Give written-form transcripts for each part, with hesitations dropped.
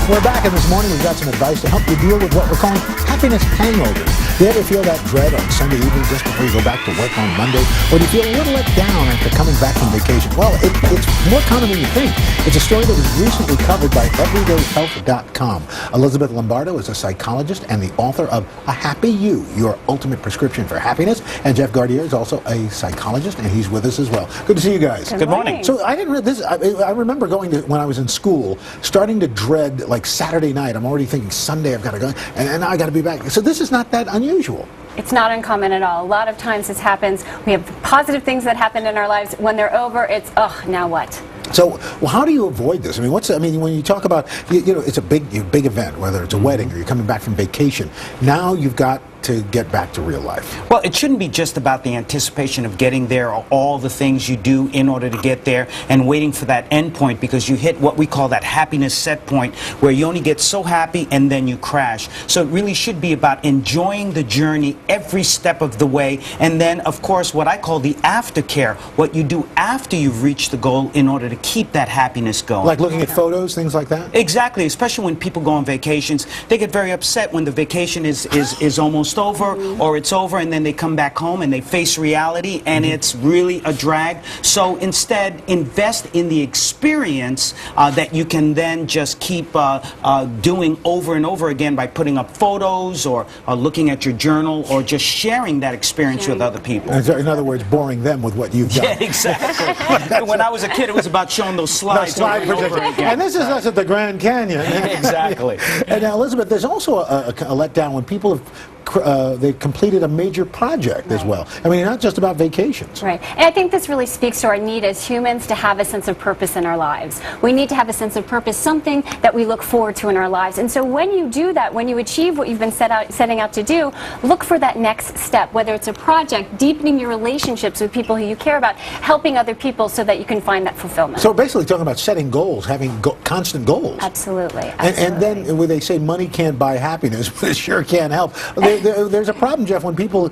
We're back, and this morning we've got some advice to help you deal with what we're calling happiness hangovers. Do you ever feel that dread on Sunday evening just before you go back to work on Monday? Or do you feel a little let down after coming back from vacation? Well, it's more common than you think. It's a story that was recently covered by EverydayHealth.com. Elizabeth Lombardo is a psychologist and the author of A Happy You, Your Ultimate Prescription for Happiness. And Jeff Gardier is also a psychologist, and he's with us as well. Good to see you guys. Good morning. So I didn't read this. I remember going to, when I was in school, starting to dread like Saturday night. I'm already thinking Sunday I've got to go, and now I got to be back. So this is not that unusual. It's not uncommon at all. A lot of times this happens. We have positive things that happen in our lives. When they're over, it's, oh, now what? So, well, how do you avoid this? I mean, when you talk about, you know, it's a big event, whether it's a wedding or you're coming back from vacation. Now you've got to get back to real life. Well, it shouldn't be just about the anticipation of getting there or all the things you do in order to get there and waiting for that end point, because you hit what we call that happiness set point where you only get so happy and then you crash. So it really should be about enjoying the journey every step of the way, and then, of course, what I call the aftercare, what you do after you've reached the goal in order to keep that happiness going. Like looking at photos, things like that? Exactly, especially when people go on vacations. They get very upset when the vacation is almost over, or it's over, and then they come back home and they face reality, and it's really a drag. So instead, invest in the experience that you can then just keep doing over and over again by putting up photos or looking at your journal or just sharing that experience with other people. In other words, boring them with what you've done. Yeah, exactly. When I was a kid, it was about showing those slides over and over again. And this is us at the Grand Canyon. Exactly. And now, Elizabeth, there's also a letdown when people have they completed a major project as well. I mean, not just about vacations. Right. And I think this really speaks to our need as humans to have a sense of purpose in our lives. We need to have a sense of purpose, something that we look forward to in our lives. And so when you do that, when you achieve what you've been setting out to do, look for that next step, whether it's a project, deepening your relationships with people who you care about, helping other people so that you can find that fulfillment. So basically talking about setting goals, having constant goals. Absolutely. And then when they say money can't buy happiness, but it sure can't help. There's a problem, Jeff, when people,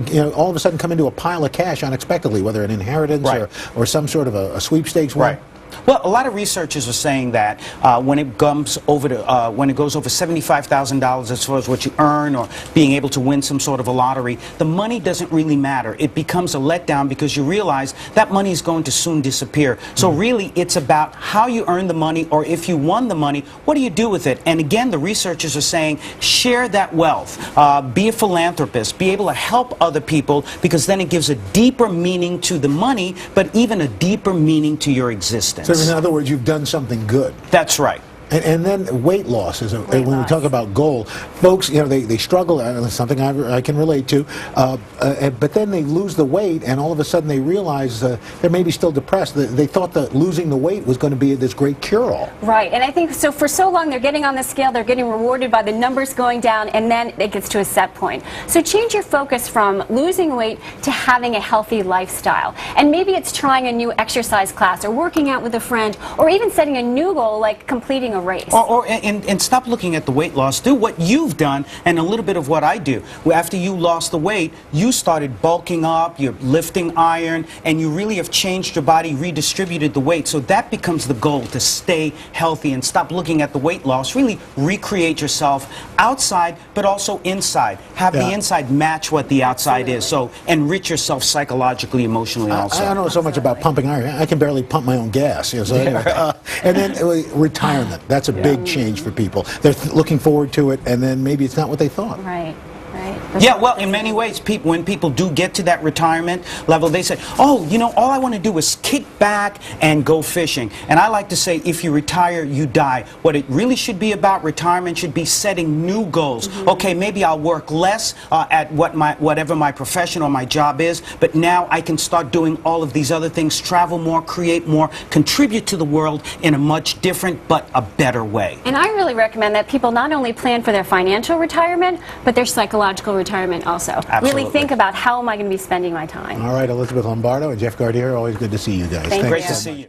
you know, all of a sudden come into a pile of cash unexpectedly, whether an inheritance or some sort of a sweepstakes one. Right. Well, a lot of researchers are saying that when it goes over $75,000 as far as what you earn or being able to win some sort of a lottery, the money doesn't really matter. It becomes a letdown because you realize that money is going to soon disappear. So really, it's about how you earn the money, or if you won the money, what do you do with it? And again, the researchers are saying share that wealth. Be a philanthropist. Be able to help other people, because then it gives a deeper meaning to the money, but even a deeper meaning to your existence. So in other words, you've done something good. That's right. And then weight loss is when we talk about goal, folks, you know, they struggle. It's something I can relate to. But then they lose the weight, and all of a sudden they realize they're maybe still depressed. They thought that losing the weight was going to be this great cure-all. Right, and I think so. For so long, they're getting on the scale, they're getting rewarded by the numbers going down, and then it gets to a set point. So change your focus from losing weight to having a healthy lifestyle, and maybe it's trying a new exercise class, or working out with a friend, or even setting a new goal like completing a race. And stop looking at the weight loss. Do what you've done and a little bit of what I do. After you lost the weight, you started bulking up, you're lifting iron, and you really have changed your body, redistributed the weight. So that becomes the goal, to stay healthy and stop looking at the weight loss. Really recreate yourself outside, but also inside. Have the inside match what the outside is. So enrich yourself psychologically, emotionally also. I don't know so much about pumping iron. I can barely pump my own gas. You know, so anyway. And then retirement. That's a big change for people. They're looking forward to it, and then maybe it's not what they thought. Right. Yeah, well, in many ways, when people do get to that retirement level, they say, oh, you know, all I want to do is kick back and go fishing. And I like to say, if you retire, you die. What it really should be about retirement should be setting new goals. Okay, maybe I'll work less at whatever my profession or my job is, but now I can start doing all of these other things, travel more, create more, contribute to the world in a much different but a better way. And I really recommend that people not only plan for their financial retirement, but their psychological retirement also. Absolutely. Really think about, how am I going to be spending my time? All right, Elizabeth Lombardo and Jeff Gardier, always good to see you guys. Thank you. Great to see you.